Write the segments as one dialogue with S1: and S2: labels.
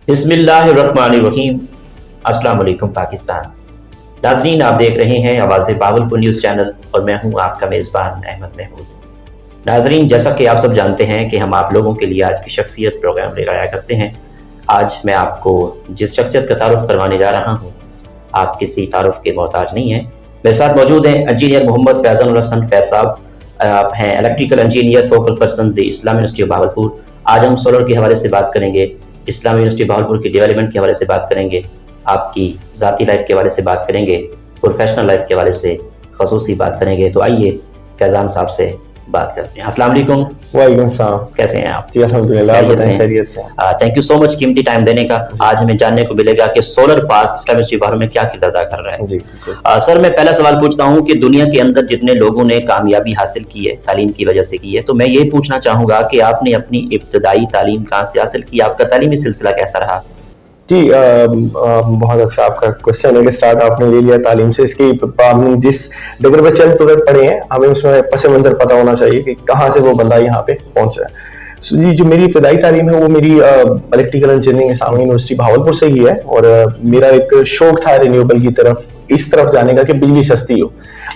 S1: बिस्मिल्लाहिर्रहमानिर्रहीम। अस्सलाम वालेकुम पाकिस्तान। नाज़रीन, आप देख रहे हैं आवाज़ बावलपुर न्यूज़ चैनल और मैं हूं आपका मेज़बान अहमद महमूद। नाज़रीन, जैसा कि आप सब जानते हैं कि हम आप लोगों के लिए आज की शख्सियत प्रोग्राम लेकर आया करते हैं। आज मैं आपको जिस शख्सियत का तारुफ करवाने जा रहा हूँ, आप किसी तारुफ के मोहताज नहीं हैं। मेरे साथ मौजूद हैं इंजीनियर मोहम्मद फैज़ल हसन फैज़ साहब। आप हैं electrical engineer, focal person the Islami University of Bahawalpur. आज हम सोलर के हवाले से बात करेंगे, इस्लामी यूनिवर्सिटी बावलपुर की डेवलपमेंट के हवाले से बात करेंगे, आपकी ज़ाती लाइफ के हवाले से बात करेंगे, प्रोफेशनल लाइफ के हवाले से खसूसी बात करेंगे। तो आइए फैज़ान साहब से बात करते हैं। अस्सलाम वालेकुम।
S2: वालेकुम सलाम।
S1: कैसे हैं आप?
S2: जी अल्हम्दुलिल्लाह, खैरियत से।
S1: थैंक यू सो मच कीमती टाइम देने का। आज हमें जानने को मिलेगा कि सोलर पार्क इस्लामी यूनिवर्सिटी बावलपुर में क्या किरदार अदा कर रहा है।
S2: जी
S1: सर, मैं पहला सवाल पूछता हूँ कि दुनिया के अंदर जितने लोगों ने कामयाबी हासिल की है तालीम की वजह से की है, तो मैं ये पूछना चाहूँगा कि आपने अपनी इब्तदाई तालीम कहाँ से हासिल की, आपका तालीमी सिलसिला कैसा रहा?
S2: जी बहुत अच्छा आपका क्वेश्चन है कि स्टार्ट आपने ले लिया तालीम से। इसकी आपने जिस डगर पर चल पड़े हैं, हमें उसमें पस मंजर पता होना चाहिए कि कहाँ से वो बंदा यहाँ पे पहुंचा है। जी, जो मेरी इब्तदाई तालीम है वो मेरी इलेक्ट्रिकल इंजीनियरिंग इस्लामी यूनिवर्सिटी भावलपुर से ही है। और मेरा एक शौक था रिन्यूएबल की तरफ, इस तरफ जाने का कि बिजली सस्ती हो।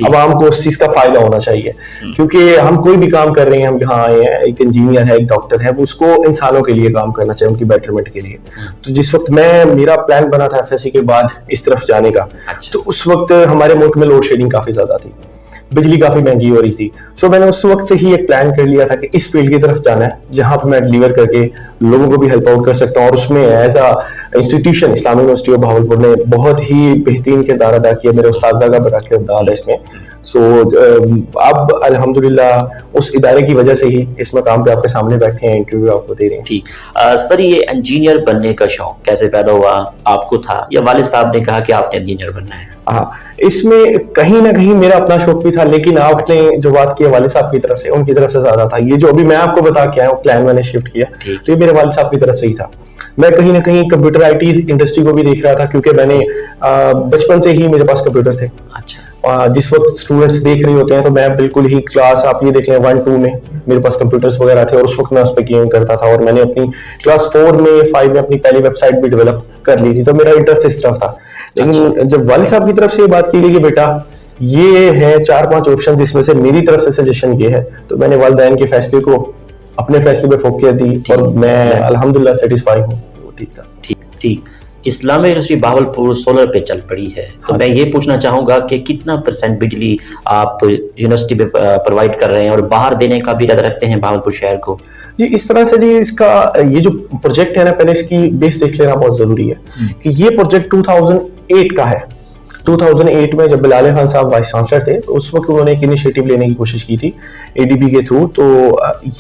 S2: अब हमको उस चीज का फायदा होना चाहिए, क्योंकि हम कोई भी काम कर रहे हैं, हम यहाँ आए हैं, एक इंजीनियर है, एक डॉक्टर है, वो उसको इंसानों के लिए काम करना चाहिए, उनकी बेटरमेंट के लिए। तो जिस वक्त मेरा प्लान बना था एफएससी के बाद इस तरफ जाने का, तो उस वक्त हमारे मुल्क में लोड शेडिंग काफी ज्यादा थी, बिजली काफी महंगी हो रही थी। सो मैंने उस वक्त से ही एक प्लान कर लिया था कि इस फील्ड की तरफ जाना है जहां पर मैं डिलीवर करके लोगों को भी हेल्प आउट कर सकता हूं। और उसमें as a institution Islami University of Bahawalpur ने बहुत ही बेहतरीन किरदार अदा किया, मेरे उस्ताद का बड़ा किरदार है इसमें। सो अब अल्हम्दुलिल्लाह उस इदारे की वजह से ही इस मकाम पे आपके सामने बैठे हैं, इंटरव्यू आपको दे रहे हैं।
S1: ठीक। सर, ये इंजीनियर बनने का शौक कैसे पैदा हुआ? आपको था या वालिद साहब ने कहा कि आपने इंजीनियर बनना है?
S2: हाँ, इसमें कहीं ना कहीं मेरा अपना शौक भी था, लेकिन आपने जो बात की वालिद साहब की तरफ से, उनकी तरफ से ज्यादा था। ये जो अभी मैं आपको बता के आया हूँ प्लान मैंने शिफ्ट किया, तो ये मेरे वालिद साहब की तरफ से ही था। मैं कहीं ना कहीं कंप्यूटर आईटी इंडस्ट्री को भी देख रहा था, क्योंकि मैंने बचपन से ही मेरे पास कंप्यूटर थे। अच्छा। जिस वक्त स्टूडेंट्स देख रहे होते हैं तो मैं बिल्कुल ही क्लास, आप ये देख लें 1-2 में मेरे पास कंप्यूटर्स वगैरह थे, और उस वक्त मैं उस पर गेम करता था। और मैंने अपनी क्लास 4 में 5 में अपनी पहली वेबसाइट भी डेवलप कर ली थी, तो मेरा इंटरेस्ट इस तरफ था। लेकिन जब वालिद साहब की तरफ से ये बात की गई कि बेटा ये है 4-5 ऑप्शन, जिसमें से मेरी तरफ से सजेशन ये है, तो मैंने वालिदैन के फैसले को अपने फैसले पे फोकस दी और मैं अल्हम्दुलिल्लाह सेटिस्फाई हूँ। ठीक था।
S1: ठीक। इस्लामी यूनिवर्सिटी भावलपुर सोलर पे चल पड़ी है, तो मैं ये पूछना चाहूंगा कि कितना % बिजली आप यूनिवर्सिटी पे प्रोवाइड कर रहे हैं और बाहर देने का भी इरादा रखते हैं भावलपुर शहर को?
S2: जी, इस तरह से जी इसका ये जो प्रोजेक्ट है ना, पहले इसकी बेस देख लेना बहुत जरूरी है कि ये प्रोजेक्ट 2008 का है। 2008 में जब बिलाल खान साहब वाइस चांसलर थे, तो उस वक्त उन्होंने एक इनिशिएटिव लेने की कोशिश की थी एडीबी के थ्रू। तो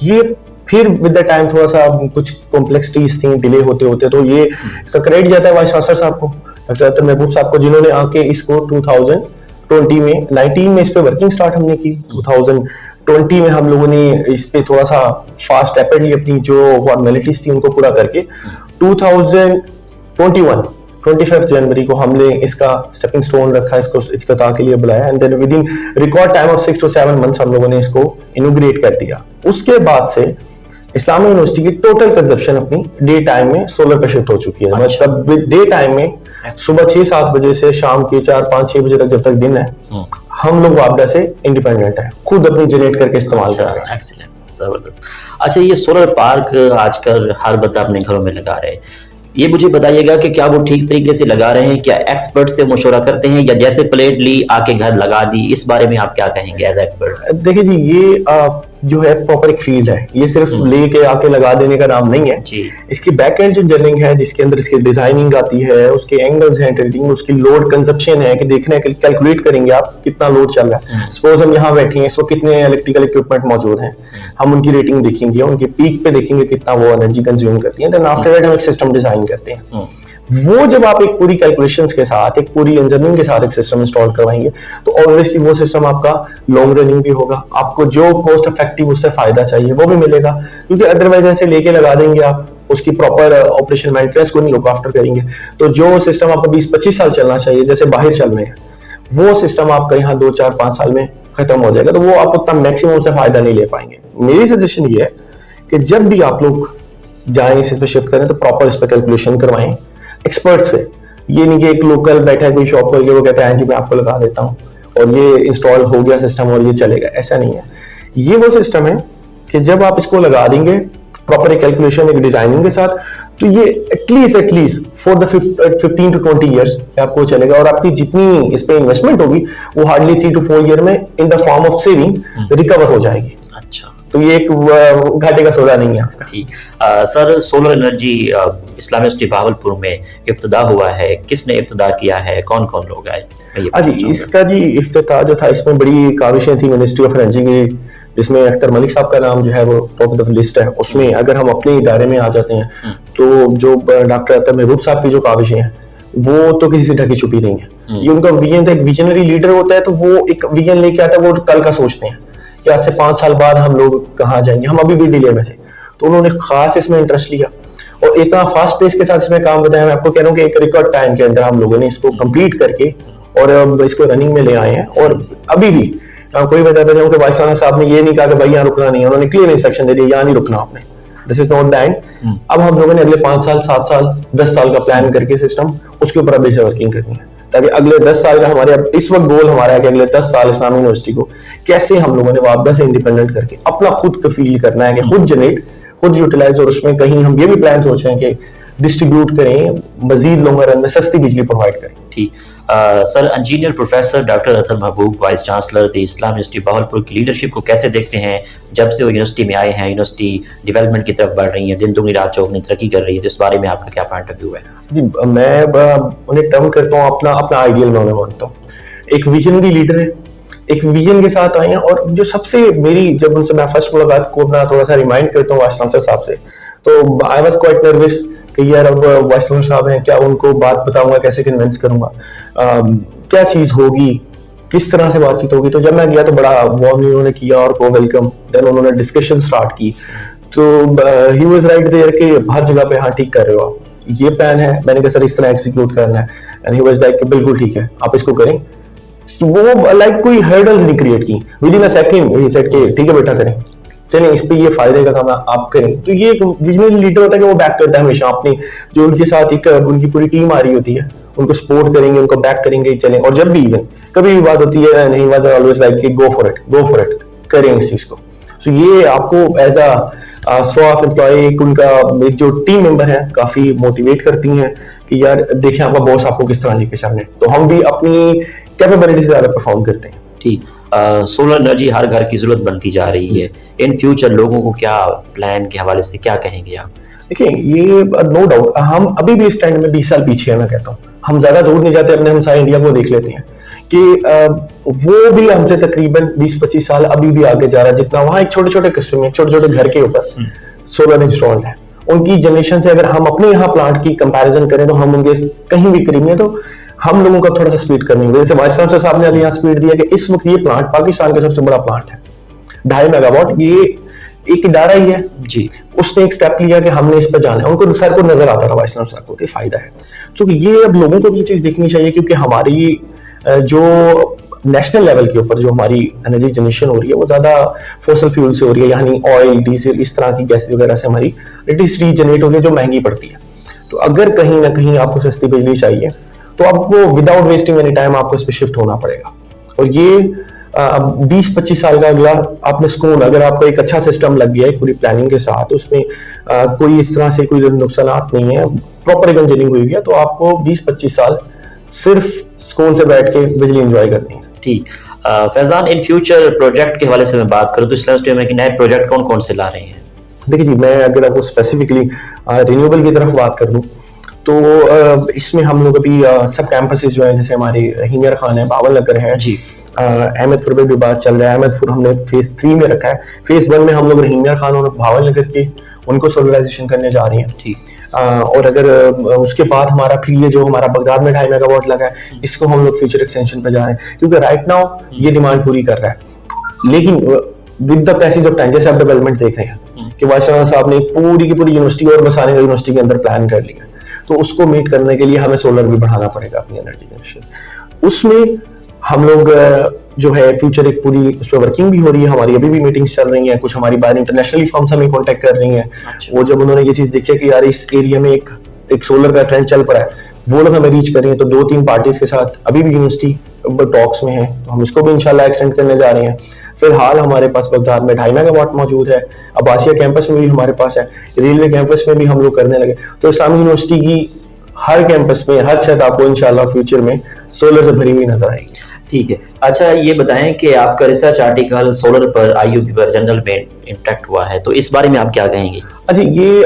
S2: ये फिर विद द टाइम थोड़ा सा कुछ कॉम्प्लेक्सिटीज थी, डिले होते होते, तो ये क्रेडिट जाता है वाइस चांसलर साहब को, डॉक्टर महबूब साहब को, जिन्होंने आके इसको 2020 में 19 में इस पे वर्किंग स्टार्ट हमने की। 2020 में हम लोगों ने इस पे थोड़ा सा फास्ट रैपिडली अपनी जो फॉर्मेलिटीज थी उनको पूरा करके 2021 25 जनवरी को हमने इसका स्टेपिंग स्टोन रखा, इसको इफ्तिताह के लिए बुलाया, and then within record time of 6 to 7 months हम लोगों ने इसको इनॉग्रेट कर दिया। उसके बाद से इस्लामी यूनिवर्सिटी की टोटल कंजप्शन अपनी डे टाइम में सोलर पे शिफ्ट हो चुकी है। मतलब डे टाइम में सुबह 6-7 बजे से शाम के 4-5-6 बजे तक, जब तक दिन है, हम लोग वापदा से इंडिपेंडेंट है, खुद अपनी जनरेट करके इस्तेमाल कर रहे हैं।
S1: एक्सीलेंट, जबरदस्त। अच्छा, ये सोलर पार्क आजकल हर बंदा अपने घरों में लगा रहे हैं, ये मुझे बताइएगा कि क्या वो ठीक तरीके से लगा रहे हैं? क्या एक्सपर्ट से मशवरा करते हैं या जैसे प्लेट ली आके घर लगा दी? इस बारे में आप क्या कहेंगे एज एक्सपर्ट?
S2: देखिए जी, ये जो है प्रॉपर एक फील्ड है, ये सिर्फ लेके आके लगा देने का नाम नहीं है जी। इसकी बैक एंड इंजीनियरिंग है, जिसके अंदर इसकी डिजाइनिंग आती है, उसके एंगल्स हैं, टिल्टिंग, उसकी लोड कंजप्शन है कि देखना है, कैलकुलेट करेंगे आप कितना लोड चल रहा है। सपोज हम यहाँ बैठे हैं, इसको कितने इलेक्ट्रिकल इक्विपमेंट मौजूद हैं, हम उनकी रेटिंग देखेंगे, उनके पीक पे देखेंगे कितना वो एनर्जी कंज्यूम करती है, देन आफ्टर दैट हम एक सिस्टम डिजाइन करते हैं। वो जब आप एक पूरी कैलकुलेशंस के साथ, एक पूरी इंजीनियरिंग के साथ एक सिस्टम इंस्टॉल करवाएंगे, तो ऑब्वियसली वो सिस्टम आपका लॉन्ग रनिंग भी होगा, आपको जो कॉस्ट इफेक्टिव उससे फायदा चाहिए वो भी मिलेगा। क्योंकि अदरवाइज ऐसे लेके लगा देंगे आप, उसकी प्रॉपर ऑपरेशन मेंटेनेंस को नहीं लुक आफ्टर करेंगे, तो जो सिस्टम आपको 20-25 साल चलना चाहिए, जैसे बाहर चल रहे हैं, वो सिस्टम आपका यहाँ 2-4-5 साल में खत्म हो जाएगा, तो वो आप उतना मैक्सिमम से फायदा नहीं ले पाएंगे। मेरी सजेशन ये है कि जब भी आप लोग जाएं इस पे शिफ्ट करें तो प्रॉपर इस पे कैलकुलेशन करवाएं एक्सपर्ट से। ये नहीं कि एक लोकल बैठा है कोई शॉप करके वो कहता है जी मैं आपको लगा देता हूँ और ये इंस्टॉल हो गया सिस्टम और ये चलेगा, ऐसा नहीं है। ये वो सिस्टम है कि जब आप इसको लगा देंगे प्रॉपर एक कैलकुलेशन एक डिजाइनिंग के साथ, तो ये at least for the 15 to 20 years आपको चलेगा, और आपकी जितनी इस पे इन्वेस्टमेंट होगी वो हार्डली 3 to 4 ईयर में in the form of saving recover हो जाएगी।
S1: अच्छा,
S2: तो ये एक घाटे का सौदा नहीं है आपका।
S1: ठीक। Sir, solar energy Islamic university Bahawalpur में इब्तिदा हुआ है, किसने इब्तिदा किया है, कौन कौन लोग आए?
S2: जी, इसका जी इफ्तिताह जो था इसमें बड़ी काविशें थी मिनिस्ट्री ऑफ एनर्जी की, जिसमें अख्तर मलिक साहब का नाम जो है वो टॉप ऑफ द लिस्ट है। उसमें अगर हम अपने इदारे में आ जाते हैं तो जो डॉक्टर अतर महबूब साहब की जो काविशें हैं वो तो किसी से ढकी छुपी नहीं है। ये उनका विजन था, एक विजनरी लीडर होता है तो वो एक विजन लेके आता है, वो कल का सोचते हैं कि आज से 5 साल बाद हम लोग कहाँ जाएंगे, हम अभी भी डिले में थे। तो उन्होंने खास इसमें इंटरेस्ट लिया और इतना फास्ट पेस के साथ इसमें काम बताया। मैं आपको कह रहा हूँ कि एक रिकॉर्ड टाइम के अंदर हम लोगों ने इसको कंप्लीट करके और अब इसको रनिंग में ले आए हैं। और अभी भी कोई बताता जाऊँ कि वाइस चांसलर साहब ने ये नहीं कहा कि भाई यहाँ रुकना नहीं है, उन्होंने क्लियर इंस्ट्रक्शन दे दिया यहाँ नहीं रुकना आपने, this is not the end. अब हम लोगों ने अगले 5 साल 7 साल 10 साल का प्लान करके सिस्टम उसके ऊपर अभी से वर्किंग करनी है, ताकि अगले 10 साल का हमारे अब इस वक्त गोल हमारा है कि अगले 10 साल इस्लामिक यूनिवर्सिटी को कैसे हम लोगों ने वापस से इंडिपेंडेंट करके अपना खुद कफील करना है कि खुद जनरेट खुद यूटिलाइज, और उसमें कहीं हम ये भी प्लान सोच रहे हैं कि डिस्ट्रीब्यूट करें, मजीद लॉन्गर रन में सस्ती बिजली प्रोवाइड करें।
S1: ठीक। Sir, engineer professor doctor Atar Mehboob vice chancellor the Islamic university Bahawalpur की लीडरशिप को कैसे देखते हैं? जब से वो यूनिवर्सिटी में आए हैं, यूनिवर्सिटी डेवलपमेंट की तरफ बढ़ रही है, दिन दुगनी रात चौगनी तरक्की कर रही है, तो इस बारे में आपका क्या पॉइंट ऑफ व्यू है?
S2: जी, मैं उन्हें टर्म करता हूँ अपना आइडियल मैं उन्हें मानता हूँ। एक विजनरी लीडर है, एक विजन के साथ आए हैं। और जो सबसे मेरी जब उनसे मैं फर्स्ट मुलाकात को अपना थोड़ा सा रिमाइंड करता हूँ वाइस चांसलर साहब से, तो आई वाज क्वाइट नर्वस कि यार अब वाइस चांसलर साहब हैं, क्या उनको बात बताऊंगा, कैसे कन्विंस करूंगा, क्या चीज होगी, किस तरह से बातचीत होगी। तो जब मैं गया तो बड़ा वार्म उन्होंने किया और को वेलकम, देन उन्होंने डिस्कशन स्टार्ट की। तो ही वाज राइट देयर कि हर जगह पे हाँ ठीक कर रहे हो आप, ये प्लान है, मैंने कहा सर इस तरह एग्जीक्यूट करना है, एंड ही वाज लाइक बिल्कुल ठीक है आप इसको करें। वो लाइक कोई हर्डल्स नहीं क्रिएट की, with in a second he said कि ठीक है बेटा करें, चलिए इस पे ये फायदे का काम आप करें। तो ये एक विजनरी लीडर होता है कि वो बैक करता है हमेशा अपनी, जो उनके साथ एक उनकी पूरी टीम आ रही होती है उनको सपोर्ट करेंगे, उनको बैक करेंगे, चलें। और जब भी इवन कभी भी बात होती है नहीं वाज ऑलवेज लाइक कि गो फॉर इट करें इस चीज को। सो ये आपको एज अ स्टाफ एम्प्लॉय उनका एक जो टीम मेंबर है काफी मोटिवेट करती हैं कि यार देखिए आपका बॉस आपको किस तरह लेके चल रहे हैं, तो हम भी अपनी कैपेबिलिटी से ज्यादा परफॉर्म करते हैं।
S1: ठीक। सोलर एनर्जी हर घर की जरूरत बनती जा रही है, इन फ्यूचर लोगों को क्या प्लान के हवाले से क्या कहेंगे आप?
S2: देखिए ये नो डाउट हम अभी भी इस टाइम में 20 साल पीछे है, मैं कहता हूँ हम ज्यादा दूर नहीं जाते, अपने हम सारे इंडिया को देख लेते हैं कि वो भी हमसे तकरीबन 20-25 साल अभी भी आगे जा रहा है। जितना वहाँ एक छोटे छोटे कस्बे में छोटे छोटे घर के ऊपर सोलर इंस्टॉल्ड है, उनकी जनरेशन से अगर हम अपने यहाँ प्लांट की कंपैरिजन करें तो हम उनके कहीं भी करीब नहीं है। तो हम लोगों का थोड़ा सा स्पीड करनी होगी। जैसे वाइस चांसलर साहब ने अभी यहाँ स्पीड दिया कि इस वक्त ये प्लांट पाकिस्तान का सबसे बड़ा प्लांट है, 2.5 मेगावाट, ये एक इदारा ही है जी, उसने एक स्टेप लिया कि हमने इस पर जाना है। उनको सर को नजर आता रहा वाइस चांसलर साहब को कि फायदा है। तो ये अब लोगों को भी ये चीज देखनी चाहिए, क्योंकि हमारी जो नेशनल लेवल के ऊपर जो हमारी एनर्जी जनरेशन हो रही है वो ज्यादा फॉसिल फ्यूल से हो रही है, यानी ऑयल डीजल इस तरह की गैस वगैरह से हमारी इलेक्ट्रिसिटी जनरेट हो रही है जो महंगी पड़ती है। तो अगर कहीं ना कहीं आपको सस्ती बिजली चाहिए तो आपको विदाउट वेस्टिंग एनी टाइम आपको इस पर शिफ्ट होना पड़ेगा। और ये अब 20-25 साल का अगला आपने सुकून, अगर आपका एक अच्छा सिस्टम लग गया है पूरी प्लानिंग के साथ, उसमें कोई इस तरह से कोई नुकसानात नहीं है, प्रॉपर इंजीनियरिंग हुई है, तो आपको 20-25 साल सिर्फ सुकून से बैठ के बिजली एंजॉय करनी है।
S1: ठीक। फैजान, इन फ्यूचर प्रोजेक्ट के हवाले से मैं बात करूँ तो इस्लामिक यूनिवर्सिटी में कि नए प्रोजेक्ट कौन कौन से ला रहे हैं?
S2: देखिए जी, मैं अगर आपको स्पेसिफिकली रिन्यूएबल की तरफ बात कर दूं तो इसमें हम लोग अभी सब कैंपसेस जो है, जैसे हमारे रहीम खान है, बावल नगर है जी, अहमदपुर में भी बात चल रहा है, अहमदपुर हमने फेज 3 में रखा है। फेज 1 में हम लोग रहीम खान और भावल नगर के उनको सोलराइजेशन करने जा रही हैं। ठीक। और अगर उसके बाद हमारा फिर ये जो हमारा बगदाद में 2.5 मेगावाट लगा है, इसको हम लोग फ्यूचर एक्सटेंशन पे जा रहे हैं, क्योंकि राइट नाउ ये डिमांड पूरी कर रहा है। लेकिन with the passage of time, जैसे आप डेवलपमेंट देख रहे हैं कि वाइस चांसलर साहब ने पूरी की पूरी यूनिवर्सिटी और बसाने यूनिवर्सिटी के अंदर प्लान कर लिया, तो उसको मीट करने के लिए हमें सोलर भी बढ़ाना पड़ेगा अपनी एनर्जी जनरेशन। उसमें हम लोग जो है फ्यूचर एक पूरी उस पर वर्किंग भी हो रही है, हमारी अभी भी मीटिंग्स चल रही हैं, कुछ हमारी बाहर इंटरनेशनली फर्म्स हमें कांटेक्ट कर रही हैं। वो जब उन्होंने ये चीज देखी कि यार इस एरिया में एक सोलर का ट्रेंड चल पड़ा है, वो लोग हमें रीच कर रही हैं, तो 2-3 पार्टीज के साथ अभी भी यूनिवर्सिटी टॉक्स में है, तो हम इसको भी इंशाल्लाह एक्सटेंड करने जा रहे हैं। फिलहाल हमारे पास बगदाद में 2.5 मेगावाट मौजूद है, अब्बासिया कैंपस में भी हमारे पास है, रेलवे कैंपस में भी हम लोग करने लगे। तो इस्लामी यूनिवर्सिटी की हर कैंपस में हर छत आपको इंशाल्लाह फ्यूचर में सोलर से भरी हुई नजर आएगी।
S1: ठीक है। अच्छा, ये बताएं कि आपका रिसर्च आर्टिकल सोलर पर IUP पर जर्नल में इंटरेक्ट हुआ है, तो इस बारे में आप क्या कहेंगे?
S2: अच्छा, ये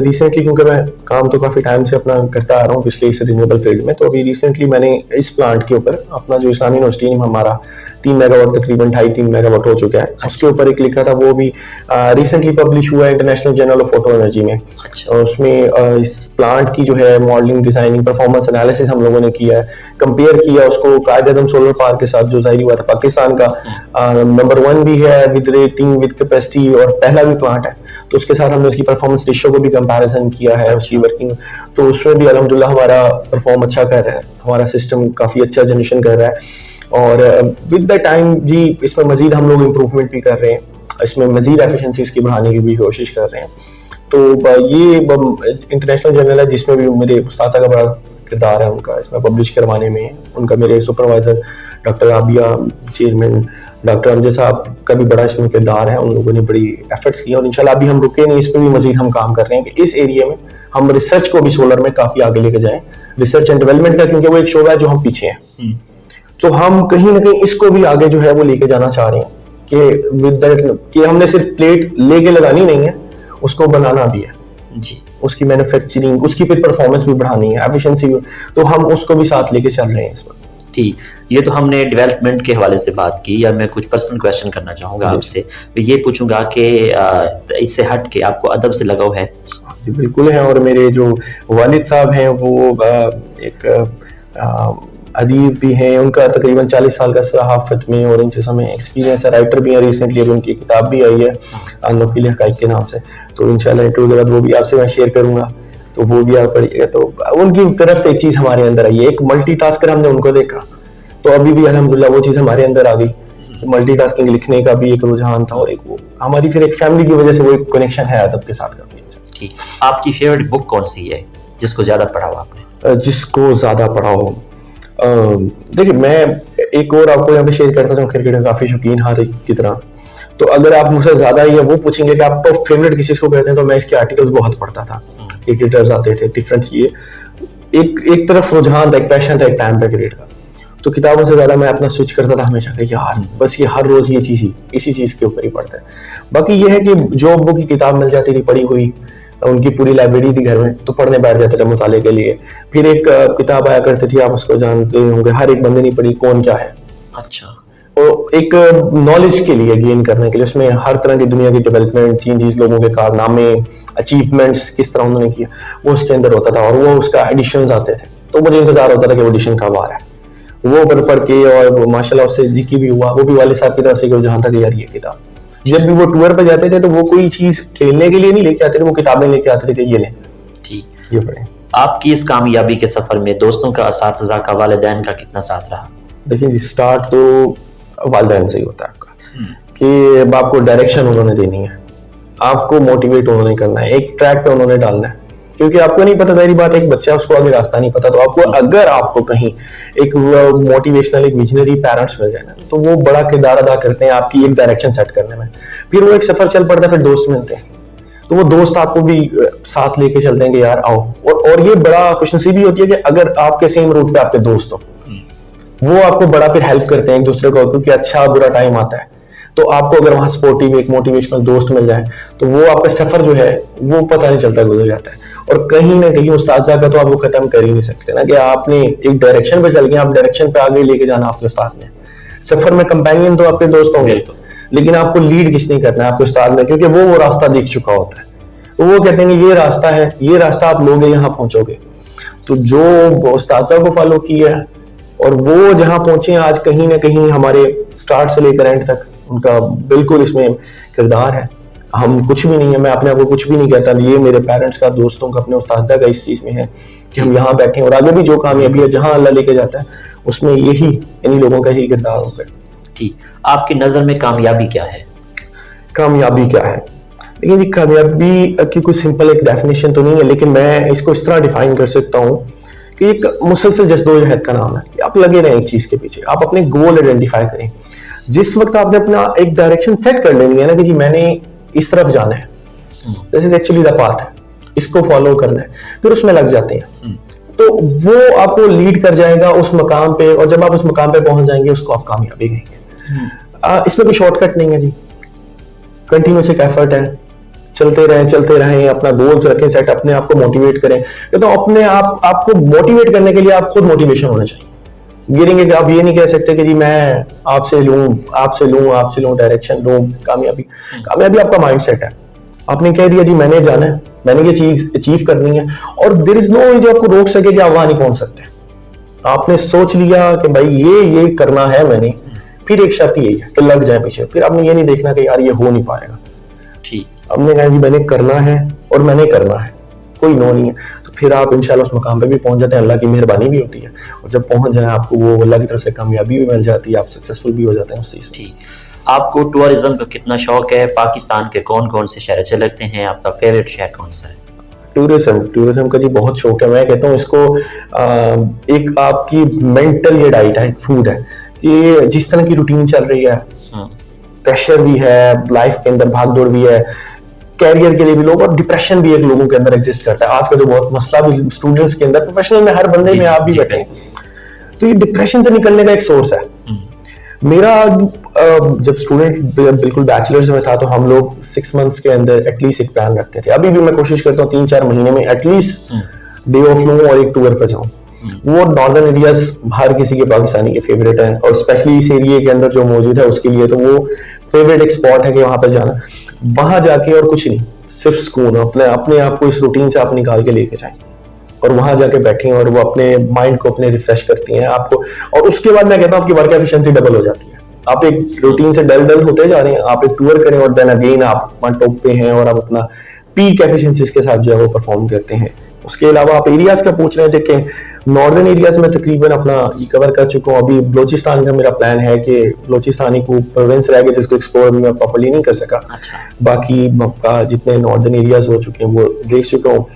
S2: रिसेंटली, क्योंकि मैं काम तो काफी टाइम से अपना करता आ रहा हूँ पिछले इस रिन्यूएबल फील्ड में, तो अभी रिसेंटली मैंने इस प्लांट के ऊपर अपना जो इस्लामी यूनिवर्सिटी में हमारा 3 मेगावाट तकरीबन 2.5-3 मेगावाट हो चुका है, उसके ऊपर एक लिखा था, वो भी रिसेंटली पब्लिश हुआ है international journal of photo energy में।
S1: अच्छा।
S2: और उसमें इस प्लांट की जो है मॉडलिंग, डिजाइनिंग, परफॉर्मेंस एनालिसिस हम लोगों ने किया है, कंपेयर किया उसको कायद-ए-आज़म सोलर पार्क के साथ, जो जाहिर हुआ था पाकिस्तान का नंबर 1 भी है विद रेटिंग, विद कैपेसिटी, और पहला भी प्लांट है, तो उसके साथ हमने उसकी परफॉर्मेंस रेशियो को भी कंपैरिजन किया है, उसकी वर्किंग, तो उसमें भी अल्हम्दुलिल्लाह हमारा परफॉर्म अच्छा कर रहा है, हमारा सिस्टम काफी अच्छा जनरेशन कर रहा है। और विद द टाइम जी इसमें मजीद हम लोग इम्प्रूवमेंट भी कर रहे हैं, इसमें मजीद एफिशिएंसी इसकी बढ़ाने की भी कोशिश कर रहे हैं। तो ये इंटरनेशनल जर्नल है जिसमें भी मेरे उस्ताद का बड़ा किरदार है उनका इसमें पब्लिश करवाने में, उनका मेरे supervisor doctor Abiya, chairman doctor Amjad साहब का भी बड़ा इसमें किरदार है, उन लोगों ने बड़ी एफर्ट्स किए, और इंशाल्लाह अभी हम रुके नहीं, इस पर भी मजीद हम काम कर रहे हैं कि इस एरिया में हम रिसर्च को भी सोलर में काफी आगे लेके जाएं, रिसर्च एंड डेवलपमेंट का, क्योंकि वो एक शोबा है जो हम पीछे हैं, तो हम कहीं ना कहीं इसको भी आगे जो है वो लेके जाना चाह रहे हैं कि विद दैट कि हमने सिर्फ प्लेट लेके लगानी नहीं है, उसको बनाना भी है
S1: जी,
S2: उसकी मैन्युफैक्चरिंग, उसकी फिर परफॉर्मेंस भी बढ़ानी है, एफिशिएंसी, तो हम उसको भी साथ लेके चल रहे हैं इस वक्त।
S1: ठीक। ये तो हमने डेवलपमेंट के हवाले से बात की, या मैं कुछ पर्सनल क्वेश्चन करना चाहूँगा आपसे, तो ये पूछूंगा कि इससे हट के आपको अदब से लगाव है?
S2: जी बिल्कुल है, और मेरे जो वालिद साहब हैं वो एक अदीब भी हैं, उनका तकरीबन 40 साल का सहाफत में और इन चीज़ों में एक्सपीरियंस है, राइटर भी हैं, रिसेंटली अभी उनकी किताब भी आई है अनोखिल हक़ाइक़ के नाम से, तो इंशाल्लाह इंटरव्यू के बाद वो भी आपसे मैं शेयर करूंगा, तो वो भी आप पढ़िएगा। तो उनकी तरफ से एक चीज़ हमारे अंदर आई है, एक मल्टीटास्कर हमने उनको देखा, तो अभी भी अल्हम्दुलिल्लाह वो चीज़ हमारे अंदर आ गई, मल्टीटास्किंग लिखने का भी एक रुझान था, और एक वो हमारी फिर एक फैमिली की वजह से वो एक कनेक्शन है अदब के साथ काफी अच्छा।
S1: ठीक। आपकी फेवरेट बुक कौन सी है जिसको ज्यादा पढ़ा हो आपने?
S2: जिसको ज्यादा पढ़ा हो, देखिए मैं एक और आपको यहाँ पे शेयर करता हूँ, क्रिकेट काफी शौकीन हर एक की तरह, तो अगर आप मुझसे ज्यादा या वो पूछेंगे कि आपको फेवरेट किस चीज को कहते हैं, तो मैं इसके आर्टिकल्स बहुत पढ़ता था, क्रिकेटर्स आते थे डिफरेंट, ये एक तरफ रुझान था, एक पैशन था एक टाइम पे क्रिकेट का, तो किताबों से ज्यादा मैं अपना स्विच करता था हमेशा कि यार बस ये हर रोज ये चीज ही इसी चीज के ऊपर ही पढ़ता है। बाकी ये है कि जो बुक की किताब मिल जाती थी पढ़ी हुई, उनकी पूरी लाइब्रेरी थी घर में, तो पढ़ने बैठ जाते थे मुताले के लिए। फिर एक किताब आया करती थी, आप उसको जानते होंगे, हर एक बंदे ने पढ़ी, कौन क्या है।
S1: अच्छा।
S2: और एक नॉलेज के लिए, गेन करने के लिए, उसमें हर तरह की दुनिया की डेवलपमेंट, चीज लोगों के कारनामे, अचीवमेंट्स किस तरह उन्होंने किया, वो उसके अंदर होता था, और वो उसका एडिशन आते थे, तो मुझे इंतजार होता था कि वो एडिशन कब आ रहा है, वो पढ़ के, और माशाल्लाह उससे जिक्र भी हुआ, वो भी वाले साहब की तरफ से जहाँ तक यार ये किताब, जब भी वो टूर पर जाते थे तो वो कोई चीज खेलने के लिए नहीं लेके आते थे, वो किताबें लेके आते थे कि ये लें।
S1: ठीक,
S2: ये पढ़ें।
S1: आपकी इस कामयाबी के सफर में दोस्तों का, असातिज़ा का, वालिदैन का कितना साथ रहा?
S2: देखिए स्टार्ट तो वालिदैन से ही होता है आपका, कि आपको डायरेक्शन उन्होंने देनी है, आपको मोटिवेट उन्होंने करना है, एक ट्रैक पे उन्होंने डालना है, क्योंकि आपको नहीं पता, सारी बात, एक बच्चा उसको आगे रास्ता नहीं पता, तो आपको अगर आपको कहीं एक मोटिवेशनल, एक विजनरी पेरेंट्स मिल जाए ना, तो वो बड़ा किरदार अदा करते हैं आपकी एक डायरेक्शन सेट करने में। फिर वो एक सफर चल पड़ता है, फिर दोस्त मिलते हैं, तो वो दोस्त आपको भी साथ लेके चलते हैं कि यार आओ, और ये बड़ा खुशनसीबी होती है कि अगर आपके सेम रूट पे आपके दोस्त हो, वो आपको बड़ा फिर हेल्प करते हैं एक दूसरे को, क्योंकि अच्छा बुरा टाइम आता है, तो आपको अगर वहां सपोर्टिव एक मोटिवेशनल दोस्त मिल जाए, तो वो आपका सफर जो है वो पता नहीं चलता गुजर जाता है। और कहीं ना कहीं उस्ताद का तो आप वो खत्म कर ही नहीं सकते ना, कि आपने एक डायरेक्शन पे चल गए, आप डायरेक्शन पे आगे लेके जाना आपके उस्ताद ने, सफर में कंपेनियन तो आपके दोस्त होंगे, लेकिन आपको लीड किसने करना है, आपके उस्ताद ने, क्योंकि वो रास्ता देख चुका होता है, तो वो कहते हैं ये रास्ता है, ये रास्ता आप लोगे यहाँ पहुंचोगे। तो जो उस्ताद को फॉलो किया है और वो जहाँ पहुंचे आज, कहीं ना कहीं हमारे स्टार्ट से लेकर एंड तक उनका बिल्कुल इसमें किरदार है। हम कुछ भी नहीं है, मैं अपने आप को कुछ भी नहीं कहता, ये मेरे पेरेंट्स का, दोस्तों का, अपने उस्ताद का इस चीज में है कि हम यहाँ बैठे और आगे भी जो कामयाबी है जहाँ अल्लाह लेके जाता है उसमें यही इन्हीं लोगों का ही किरदार होगा।
S1: ठीक, आपकी नजर में कामयाबी क्या है?
S2: कामयाबी क्या है? लेकिन ये कामयाबी की कोई सिंपल एक डेफिनेशन तो नहीं है, लेकिन मैं इसको इस तरह डिफाइन कर सकता हूँ कि एक मुसलसल जद्दोजहद का नाम है कि आप लगे रहें एक चीज के पीछे, आप अपने गोल आइडेंटिफाई करें। जिस वक्त आपने अपना एक डायरेक्शन सेट कर लेनी है ना कि जी मैंने इस तरफ जाना है, this is actually the path, इसको फॉलो करना है, फिर उसमें लग जाते हैं तो वो आपको लीड कर जाएगा उस मकाम पे, और जब आप उस मकाम पे पहुंच जाएंगे उसको आप कामयाबी कहेंगे। इसमें कोई शॉर्टकट नहीं है जी, कंटिन्यूस एक एफर्ट है, चलते रहें, अपना गोल्स रखें सेट, अपने आप को मोटिवेट करें। तो अपने आपको मोटिवेट करने के लिए आप खुद मोटिवेशन होना चाहिए। गिरेंगे कि आप ये नहीं कह सकते कि जी मैं आपसे लूं डायरेक्शन लूं। कामयाबी आपका माइंडसेट है। आपने कह दिया जी मैंने जाना है, मैंने ये चीज अचीव करनी है, और देयर इज नो जो आपको रोक सके कि आप वहां नहीं पहुंच सकते। आपने सोच लिया कि भाई ये करना है मैंने, फिर एक शर्त यही है कि लग जाए पीछे। फिर आपने ये नहीं देखना कि यार ये हो नहीं पाएगा,
S1: ठीक,
S2: आपने कहा जी मैंने करना है और मैंने करना है, कोई नो नहीं है, तो फिर आप इंशाल्लाह उस मुकाम पे भी पहुंच जाते हैं। अल्लाह की मेहरबानी भी होती है, और जब पहुंच जाए आपको वो अल्लाह की तरफ से कामयाबी भी मिल जाती है, आप सक्सेसफुल भी हो जाते हैं उस चीज।
S1: ठीक, आपको टूरिज्म का कितना शौक है? पाकिस्तान के कौन कौन से शहर अच्छे लगते हैं? आपका फेवरेट शहर कौन सा है?
S2: टूरिज्म का जी बहुत शौक है। मैं कहता हूँ इसको एक आपकी मेंटल ये डाइट है, फूड है कि जिस तरह की रूटीन चल रही है, प्रेशर भी है लाइफ के अंदर, भाग दौड़ भी है कैरियर के लिए भी लोग, और डिप्रेशन भी एक लोगों के अंदर एग्जिस्ट करता है। आज का जो बहुत मसला भी स्टूडेंट्स के अंदर, प्रोफेशनल में, हर बंदे में आप भी बैठे हैं, तो ये डिप्रेशन से निकलने का एक सोर्स है। मेरा जब स्टूडेंट बिल्कुल बैचलर्स में था तो हम लोग 6 मंथ्स के अंदर एटलीस्ट एक प्लान रखते थे। अभी भी मैं कोशिश करता हूँ 3-4 महीने में एटलीस्ट डे ऑफ लूं और एक टूर पर जाऊं। वो नॉर्दर्न एरियाज हर किसी के पाकिस्तानी के फेवरेट है, और स्पेशली इस एरिया के अंदर जो मौजूद है उसके लिए तो वो फेवरेट एक स्पॉट है कि वहां पर जाना। वहां जाके और कुछ नहीं, सिर्फ सुकून, अपने आप को इस रूटीन से आप निकाल के लेके जाएं और वहां जाके बैठें, और वो अपने माइंड को अपने रिफ्रेश करती हैं आपको। और उसके बाद मैं कहता हूँ आपकी वर्क एफिशिएंसी डबल हो जाती है। आप एक रूटीन से डल होते जा रहे हैं, आप एक टूर करें और देन अगेन आप टॉप पे हैं और आप अपना पीक एफिशिएंसीज के साथ जो है वो परफॉर्म करते हैं। उसके अलावा आप एरियाज का पूछ रहे हैं, देखें नॉर्दर्न एरियाज में तकरीबन अपना कवर कर चुका हूँ। अभी बलोचिस्तान का मेरा प्लान है कि बलोचिस्तानी को प्रोविंस रह गए जिसको एक्सप्लोर भी मैं प्रॉपर्ली नहीं कर सका।
S1: अच्छा।
S2: बाकी जितने नॉर्दर्न एरियाज हो चुके हैं वो देख चुका हूँ।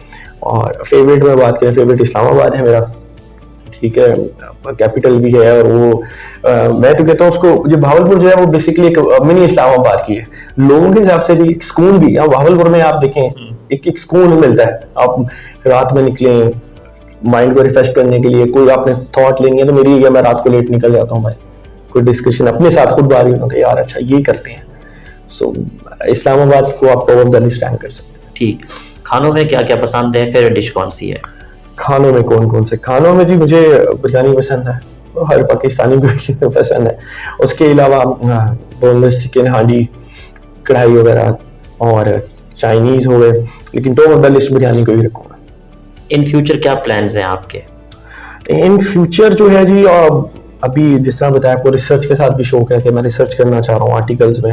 S2: और फेवरेट में बात करें, फेवरेट इस्लामाबाद है मेरा, ठीक है, कैपिटल भी है, और वो मैं तो कहता हूँ उसको, जो भावलपुर जो है वो बेसिकली एक मिनी इस्लामाबाद की है। लोगों के हिसाब से भी एक सुकून भी है भावलपुर में। आप देखें एक सुकून मिलता है, आप रात में निकलें माइंड को रिफ्रेश करने के लिए, कोई आपने थॉट लेनी है तो मेरी है, मैं रात को लेट निकल जाता हूँ भाई, कोई डिस्कशन अपने साथ खुद बारी होता है यार अच्छा ये करते हैं। सो इस्लामाबाद को आप top of the list rank कर सकते हैं।
S1: ठीक, खानों में क्या क्या पसंद है? फेवरेट डिश कौन सी है?
S2: खानों में कौन से खानों में जी मुझे बिरयानी पसंद है, हर पाकिस्तानी को पसंद है। उसके अलावा बोनलेस चिकन, हांडी, कढ़ाई वगैरह, और चाइनीज हो गए, लेकिन top of the list biryani को ही रखूंगा।
S1: इन फ्यूचर क्या प्लान्स हैं आपके?
S2: इन फ्यूचर जो है जी अभी जिस तरह बताया आपको, रिसर्च के साथ भी शौक है कि मैं रिसर्च करना चाह रहा हूँ आर्टिकल्स में।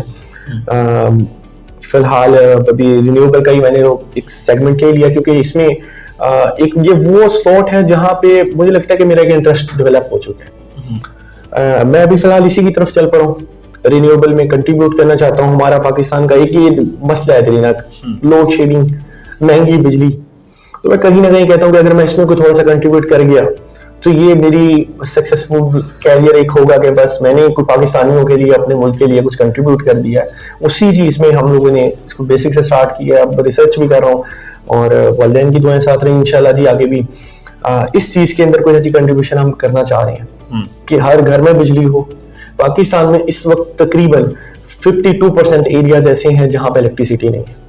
S2: फिलहाल अभी रिन्यूएबल का ही मैंने एक सेगमेंट ले लिया, क्योंकि इसमें एक ये वो स्लॉट है जहाँ पे मुझे लगता है कि मेरा एक इंटरेस्ट डेवलप हो चुका है। मैं अभी फिलहाल इसी की तरफ चल पड़ा हूँ, रिन्यूएबल में कंट्रीब्यूट करना चाहता हूँ। हमारा पाकिस्तान का एक ही मसला है दरीना, लोड शेडिंग, महंगी बिजली। तो मैं कहीं ना कहीं कहता हूँ कि अगर मैं इसमें कुछ थोड़ा सा कंट्रीब्यूट कर गया तो ये मेरी सक्सेसफुल कैरियर एक होगा कि बस मैंने कुछ पाकिस्तानियों के लिए, अपने मुल्क के लिए कुछ कंट्रीब्यूट कर दिया है। उसी चीज में हम लोगों ने इसको बेसिक से स्टार्ट किया है, अब रिसर्च भी कर रहा हूँ, और वालिदैन की दुआएं साथ रही इंशाल्लाह जी। आगे भी इस चीज के अंदर कोई ऐसी कंट्रीब्यूशन हम करना चाह रहे हैं कि हर घर में बिजली हो। पाकिस्तान में इस वक्त तकरीबन 52% एरियाज ऐसे हैं जहां पे इलेक्ट्रिसिटी नहीं है।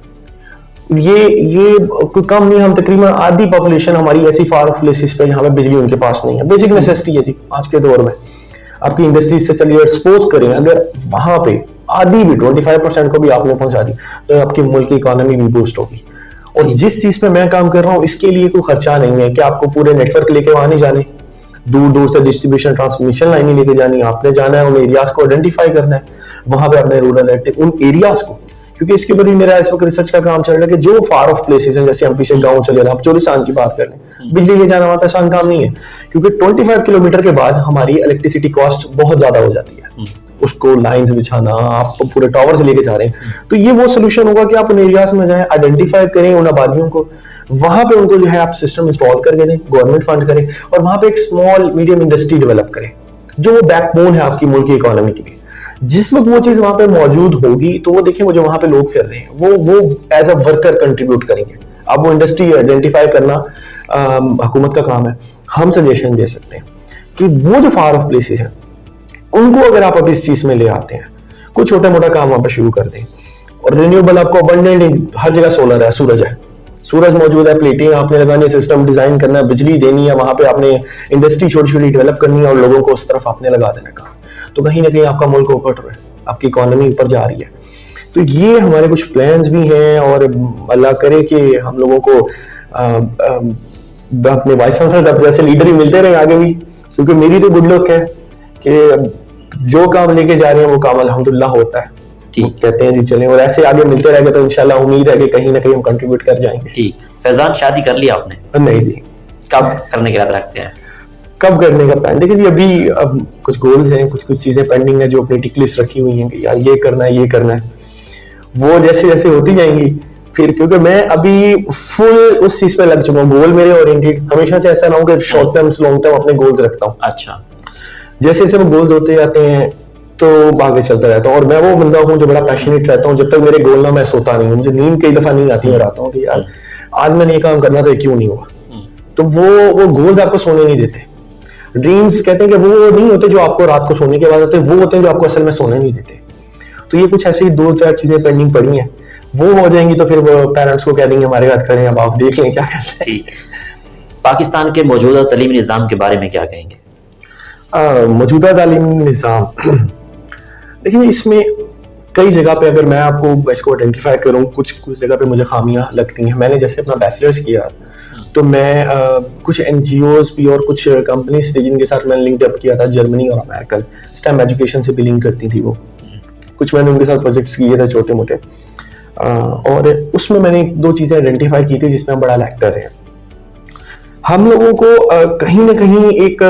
S2: ये कोई कम नहीं, हम तकरीबन आधी पॉपुलेशन हमारी ऐसी फार ऑफ प्लेसेस पे जहां पे बिजली उनके पास नहीं है। बेसिक नेसेसिटी है जी आज के दौर में। आपकी इंडस्ट्रीज से चलिए सपोज करें, अगर वहां पे आधी भी 25% को भी आपने पहुंचा दी तो आपकी मुल्क की इकोनॉमी भी बूस्ट होगी। और जिस चीज पे मैं काम कर रहा हूँ इसके लिए कोई खर्चा नहीं है कि आपको पूरे नेटवर्क लेके वहां नहीं जाने, दूर से डिस्ट्रीब्यूशन ट्रांसमिशन लाइन लेके जानी। आपने जाना है उन एरियाज को आइडेंटिफाई करना है, वहां पे अपने रूरल उन एरियाज को, क्योंकि इसके ऊपर भी मेरा इस वक्त रिसर्च का काम चल रहा है कि जो फार ऑफ प्लेसेस हैं, जैसे हम पीछे गाँव चले जाए, आप चोरिस्तान की बात कर लें, बिजली ले जाना वहाँ पे आसान काम नहीं है, क्योंकि 25 किलोमीटर के बाद हमारी इलेक्ट्रिसिटी कॉस्ट बहुत ज्यादा हो जाती है। उसको लाइंस बिछाना, आप पूरे टावर से लेके जा रहे हैं, तो ये वो सोल्यूशन होगा कि आप उन एरियाज में जाएं, आइडेंटिफाई करें उन आबादियों को, वहां पे उनको जो है आप सिस्टम इंस्टॉल करके दें, गवर्नमेंट फंड करें, और वहां पे एक स्मॉल मीडियम इंडस्ट्री डेवलप करें जो वो बैकबोन है आपकी मुल्क की इकोनॉमी की भी। जिस वक्त वो चीज वहां पे मौजूद होगी तो वो देखिए वो जो वहां पे लोग फिर रहे हैं वो एज अ वर्कर कंट्रीब्यूट करेंगे। अब वो इंडस्ट्री आइडेंटिफाई करना हुकूमत का काम है। हम सजेशन दे सकते हैं कि वो जो फार ऑफ प्लेसेस हैं उनको अगर आप अभी इस चीज में ले आते हैं, कुछ छोटा मोटा काम वहां पर शुरू कर दें, और रिन्यूएबल आपको अबंडेंट हर जगह सोलर है, सूरज मौजूद है, प्लेटें आपने लगानी है, सिस्टम डिजाइन करना है, बिजली देनी है, वहां पे आपने इंडस्ट्री छोटी छोटी डेवलप करनी है और लोगों को उस तरफ आपने लगा देना काम, तो कहीं ना कहीं आपका मुल्क ऊपर है, आपकी इकोनॉमी ऊपर जा रही है। तो ये हमारे कुछ प्लान्स भी हैं, और अल्लाह करे कि हम लोगों को अपने वाइस चांसलर जैसे लीडर ही मिलते रहे आगे भी, क्योंकि मेरी तो गुड लक है कि जो काम लेके जा रहे हैं वो काम अल्हम्दुलिल्लाह होता है। ठीक कहते हैं जी चलें, और ऐसे आगे मिलते रहेंगे तो इंशाल्लाह उम्मीद है कि कहीं ना कहीं हम कंट्रीब्यूट कर जाएंगे।
S1: ठीक। फैजान, शादी कर लिया आपने?
S2: नहीं जी।
S1: कब करने का इरादा रखते हैं?
S2: कब करने का प्लान? देखिए जी, अभी अब कुछ गोल्स हैं, कुछ चीजें पेंडिंग है जो अपनी टिक लिस्ट रखी हुई हैं कि यार ये करना है, ये करना है, वो जैसे जैसे होती जाएंगी फिर, क्योंकि मैं अभी फुल उस चीज पे लग चुका हूँ, गोल मेरे ओरिएंटेड हमेशा से ऐसा ना हो कि शॉर्ट टर्म लॉन्ग टर्म अपने गोल्स रखता हूँ।
S1: अच्छा।
S2: जैसे जैसे वो गोल्स होते जाते हैं तो आगे चलता रहता हूँ, और मैं वो बंदा हूँ जो बड़ा पैशनेट रहता हूँ। जब तक मेरे गोल ना मैं सोता नहीं हूँ, मुझे नींद कई दफा नहीं आती, मैं रहता हूँ कि यार आज मैंने ये काम करना था, क्यों नहीं हुआ। तो वो गोल्स आपको सोने नहीं देते। ड्रीम्स कहते हैं कि वो नहीं होते जो आपको रात को सोने के बाद होते, वो होते हैं जो आपको असल में सोने नहीं देते। तो ये कुछ ऐसी 2-4 चीजें पेंडिंग पड़ी हैं, वो हो जाएंगी तो फिर वो पेरेंट्स को कह देंगे हमारे हाथ खड़े हैं, अब आप देख लें क्या करते हैं।
S1: पाकिस्तान के मौजूदा तालीमी निज़ाम के बारे में क्या कहेंगे?
S2: मौजूदा तालीमी निज़ाम, देखिए इसमें कई जगह पे अगर मैं आपको इसको आइडेंटिफाई करूं, कुछ जगह पे मुझे खामियां लगती हैं। मैंने जैसे अपना बैचलर्स किया तो मैं कुछ एनजीओज भी और कुछ कंपनीज थी जिनके साथ मैंने लिंक अप किया था, जर्मनी और अमेरिकन स्टेम एजुकेशन से भी लिंक करती थी वो। कुछ मैंने उनके साथ प्रोजेक्ट्स किए थे छोटे मोटे, और उसमें मैंने 2 चीजें आइडेंटिफाई की थी जिसमें हम बड़ा लैक कर रहे हैं। हम लोगों को कहीं ना कहीं एक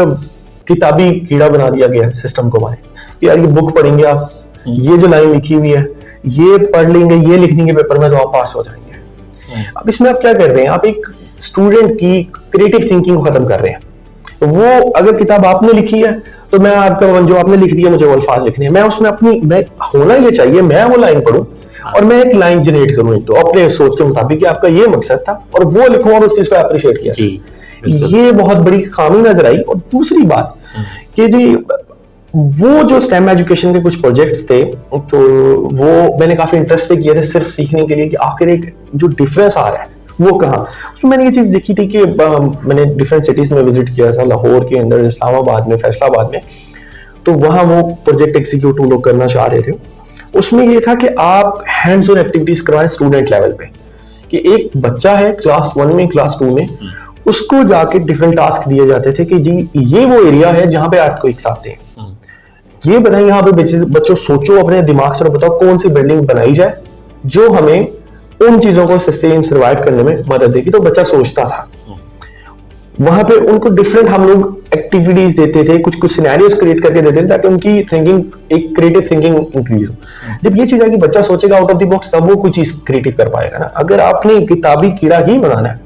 S2: किताबी कीड़ा बना दिया गया है सिस्टम को हमारे, कि यार ये बुक पढ़ेंगे आप, ये जो लाइन लिखी हुई है ये पढ़ लेंगे, ये लिख देंगे पेपर में तो आप पास हो जाएंगे। अब इसमें आप क्या कर रहे हैं, आप एक स्टूडेंट की क्रिएटिव थिंकिंग को खत्म कर रहे हैं। वो अगर किताब आपने लिखी है तो मैं आपका जो आपने लिख दिया मुझे वो अल्फाज लिखने हैं, मैं उसमें अपनी मैं होना ये चाहिए, मैं वो लाइन पढ़ूं और मैं एक लाइन जनरेट करूं एक तो अपने सोच के मुताबिक कि आपका ये मकसद था, और वो लिखूं और उस चीज को अप्रिशिएट किया। ये बहुत बड़ी खामी नजर आई। और दूसरी बात कि जी वो जो स्टेम एजुकेशन के कुछ प्रोजेक्ट्स थे तो वो मैंने काफी इंटरेस्ट से किए थे, सिर्फ सीखने के लिए कि आखिर एक जो डिफरेंस आ रहा है वो कहाँ। उसमें मैंने ये चीज देखी थी कि मैंने डिफरेंट सिटीज में विजिट किया था, लाहौर के अंदर, इस्लामाबाद में, फैसलाबाद में, तो वहां वो प्रोजेक्ट एग्जीक्यूट लोग करना चाह रहे थे। उसमें ये था कि आप हैंड्स ऑन एक्टिविटीज करवाएं स्टूडेंट लेवल पे, कि एक बच्चा है क्लास 1 में, क्लास 2 में, उसको जाके डिफरेंट टास्क दिए जाते थे कि जी ये वो एरिया है जहां पे अर्थक्वेक्स आते हैं, ये बताएं यहाँ पे बच्चों सोचो अपने दिमाग से, बताओ कौन सी बिल्डिंग बनाई जाए जो हमें उन चीजों को सस्टेन सर्वाइव करने में मदद देगी। तो बच्चा सोचता था, वहां पे उनको डिफरेंट हम लोग एक्टिविटीज देते थे, कुछ सिनेरियोस क्रिएट करके देते थे ताकि उनकी थिंकिंग, एक क्रिएटिव थिंकिंग इंक्रीज हो। जब ये चीज है कि बच्चा सोचेगा आउट ऑफ द बॉक्स, तब वो कुछ चीज क्रिएटिव कर पाएगा ना। अगर आपने किताबी कीड़ा ही बनाना है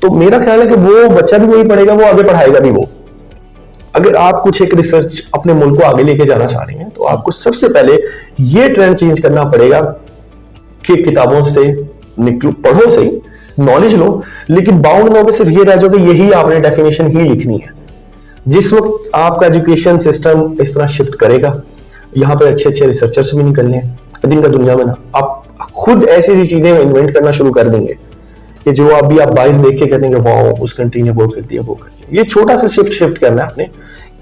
S2: तो मेरा ख्याल है कि वो बच्चा भी वही पढ़ेगा, वो आगे पढ़ाएगा भी वो। अगर आप कुछ एक रिसर्च अपने मुल्क को आगे लेके जाना चाह रहे हैं तो आपको सबसे पहले ये ट्रेंड चेंज करना पड़ेगा कि किताबों से निकलो, पढ़ो सही, नॉलेज लो, लेकिन बाउंड ना हो सिर्फ ये रह जाओ कि यही आपने डेफिनेशन ही लिखनी है। जिस वक्त आपका एजुकेशन सिस्टम इस तरह शिफ्ट करेगा, यहाँ पे अच्छे अच्छे रिसर्चर्स भी निकलने हैं जिनका दुनिया में ना, आप खुद ऐसी चीजें इन्वेंट करना शुरू कर देंगे कि जो अभी आप बाहर देख के कहते हैं कि वाओ उस कंट्री ने वो कर दिया, वो कर दिया। ये छोटा सा शिफ्ट करना है आपने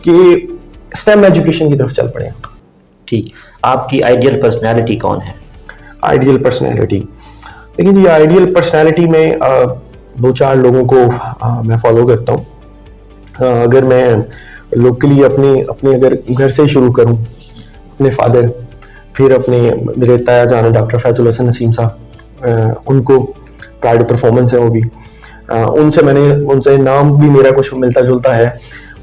S2: कि स्टेम एजुकेशन की तरफ चल पड़े।
S1: ठीक। आपकी आइडियल पर्सनैलिटी कौन है?
S2: आइडियल पर्सनैलिटी, देखिए जी आइडियल पर्सनैलिटी में 2-4 लोगों को मैं फॉलो करता हूँ। अगर मैं लोकली अपने अगर घर से शुरू करूँ, अपने फादर, फिर अपने मेरे ताया जान डॉक्टर फैजुल हसन नसीम साहब, उनको प्राइड परफॉर्मेंस है वो भी, उनसे नाम भी मेरा कुछ मिलता जुलता है,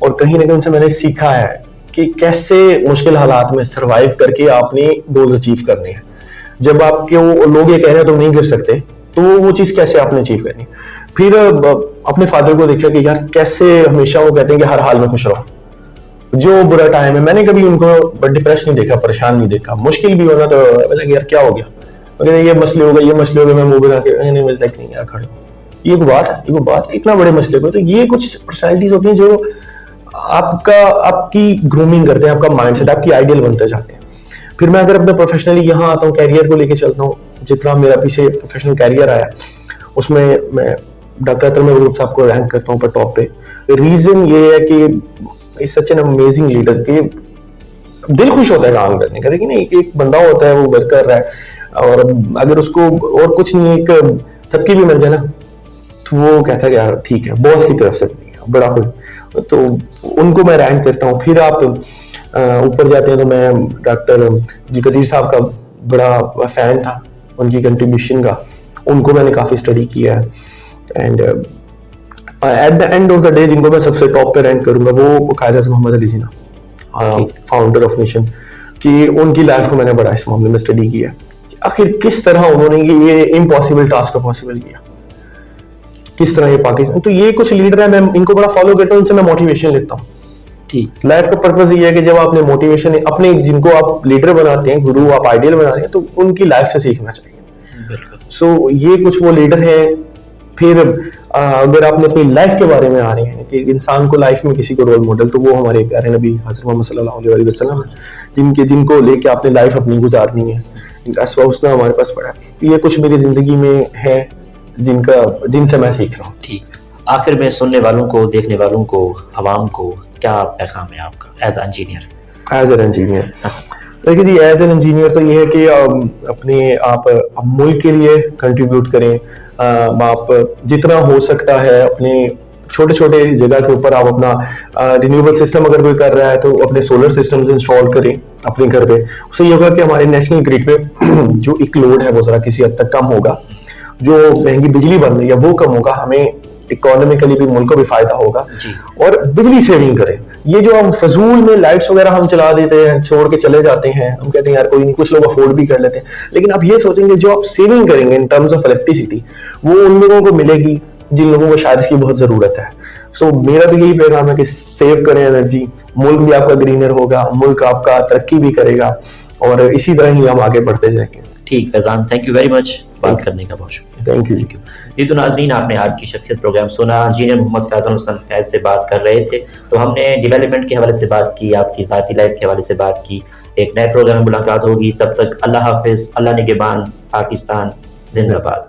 S2: और कहीं ना कहीं उनसे मैंने सीखा है कि कैसे मुश्किल हालात में सरवाइव करके आपने गोल अचीव करने हैं। जब आपके वो लोग ये कह रहे हैं तुम नहीं गिर सकते, तो वो चीज़ कैसे आपने अचीव करनी। फिर अपने फादर को देखा कि यार कैसे हमेशा वो कहते हैं कि हर हाल में खुश रहो, जो बुरा टाइम है। मैंने कभी उनको डिप्रेस नहीं देखा, परेशान नहीं देखा, मुश्किल भी होना तो यार क्या हो गया, अगर ये मसले हो गए, ये मसले हो गए, मैं मुंह बना के नहीं यार खड़े, ये बात इतना बड़े मसले को। तो ये कुछ पर्सनैलिटीज होती हैं जो आपकी ग्रूमिंग करते हैं, आपका माइंडसेट, आपकी आइडियल बनते जाते हैं। फिर मैं अगर अपने प्रोफेशनली यहाँ आता हूँ, कैरियर को लेके चलता हूँ, जितना मेरा पीछे प्रोफेशनल कैरियर आया उसमें मैं डॉक्टर अतर महबूब साहब को रैंक करता हूँ पर टॉप पे। रीजन ये है कि सच एन अमेजिंग लीडर, कि दिल खुश होता है काम करने का। लेकिन एक बंदा होता है वो वर्क कर रहा है, और अगर उसको और कुछ नहीं, एक थपकी भी मिल जाए ना, तो वो कहता है कि यार ठीक है, बॉस की तरफ से बड़ा खुश, तो उनको मैं रैंक करता हूँ। फिर आप ऊपर जाते हैं तो मैं डॉक्टर जी कदीर साहब का बड़ा फैन था, उनकी कंट्रीब्यूशन का, उनको मैंने काफी स्टडी किया है। And at the end of the day जिनको मैं सबसे टॉप पे रैंक करूंगा वो कायद आज़म Mohammad Ali Jinnah, founder of nation, कि उनकी लाइफ को मैंने बड़ा इस मामले में स्टडी किया कि आखिर किस तरह उन्होंने ये इम्पॉसिबल टास्क को पॉसिबल किया, किस तरह ये पाकिस्तान। तो ये कुछ लीडर है, मैं इनको बड़ा फॉलो करता हूँ, इनसे मैं मोटिवेशन लेता हूँ। ठीक, लाइफ का पर्पस ये है कि जब आपने मोटिवेशन अपने जिनको आप लीडर बनाते हैं, गुरु आप आइडियल बना रहे हैं, तो उनकी लाइफ से सीखना चाहिए। सो ये कुछ वो लीडर हैं। फिर अगर आपने अपनी लाइफ के बारे में आ रहे हैं कि इंसान को लाइफ में किसी को रोल मॉडल, तो वो हमारे प्यारे नबी हज़रत मोहम्मद सल्लल्लाहु अलैहि वसल्लम है, जिनको लेके आपने लाइफ अपनी गुजारनी है, इनका उसने हमारे पास पड़ा है। ये कुछ मेरी जिंदगी में है जिनसे मैं सीख रहा हूँ। ठीक,
S1: आखिर में सुनने वालों को, देखने वालों को, अवाम को क्या पैगाम है आपका एज एन इंजीनियर?
S2: देखिए जी, एज एन इंजीनियर तो ये है कि अपने आप मुल्क के लिए कंट्रीब्यूट करें। आप जितना हो सकता है अपने छोटे छोटे जगह के ऊपर आप अपना रिन्यूएबल सिस्टम अगर कोई कर रहा है तो अपने सोलर सिस्टम्स इंस्टॉल करें अपने घर पे। उससे ये होगा कि हमारे नेशनल ग्रिड पे जो एक लोड है वो जरा किसी हद तक कम होगा, जो महंगी बिजली बन रही है वो कम होगा, हमें इकोनॉमिकली भी मुल्क को भी फायदा होगा। और बिजली सेविंग करें। ये जो हम फजूल में लाइट्स वगैरह हम चला देते हैं, छोड़ के चले जाते हैं, हम कहते हैं यार कोई नहीं, कुछ लोग अफोर्ड भी कर लेते हैं, लेकिन आप ये सोचेंगे जो आप सेविंग करेंगे इन टर्म्स ऑफ इलेक्ट्रिसिटी वो उन लोगों को मिलेगी जिन लोगों को शायद इसकी बहुत जरूरत है। सो मेरा तो यही पैगाम है कि सेव करें एनर्जी, मुल्क भी आपका ग्रीनर होगा, मुल्क आपका तरक्की भी करेगा, और इसी तरह ही हम आगे बढ़ते जाएंगे।
S1: ठीक Faizan, thank you very much बात करने का, बहुत शुक्रिया।
S2: Thank you.
S1: जी तो नाज़रीन, आपने आज की शख्सियत प्रोग्राम सुना। इंजीनियर मोहम्मद फैज़ल हुसैन फैज़ से बात कर रहे थे, तो हमने डेवलपमेंट के हवाले से बात की, आपकी ज़ाती लाइफ के हवाले से बात की। एक नए प्रोग्राम में मुलाकात होगी, तब तक अल्लाह हाफिज़, अल्लाह निगहबान, पाकिस्तान जिंदाबाद।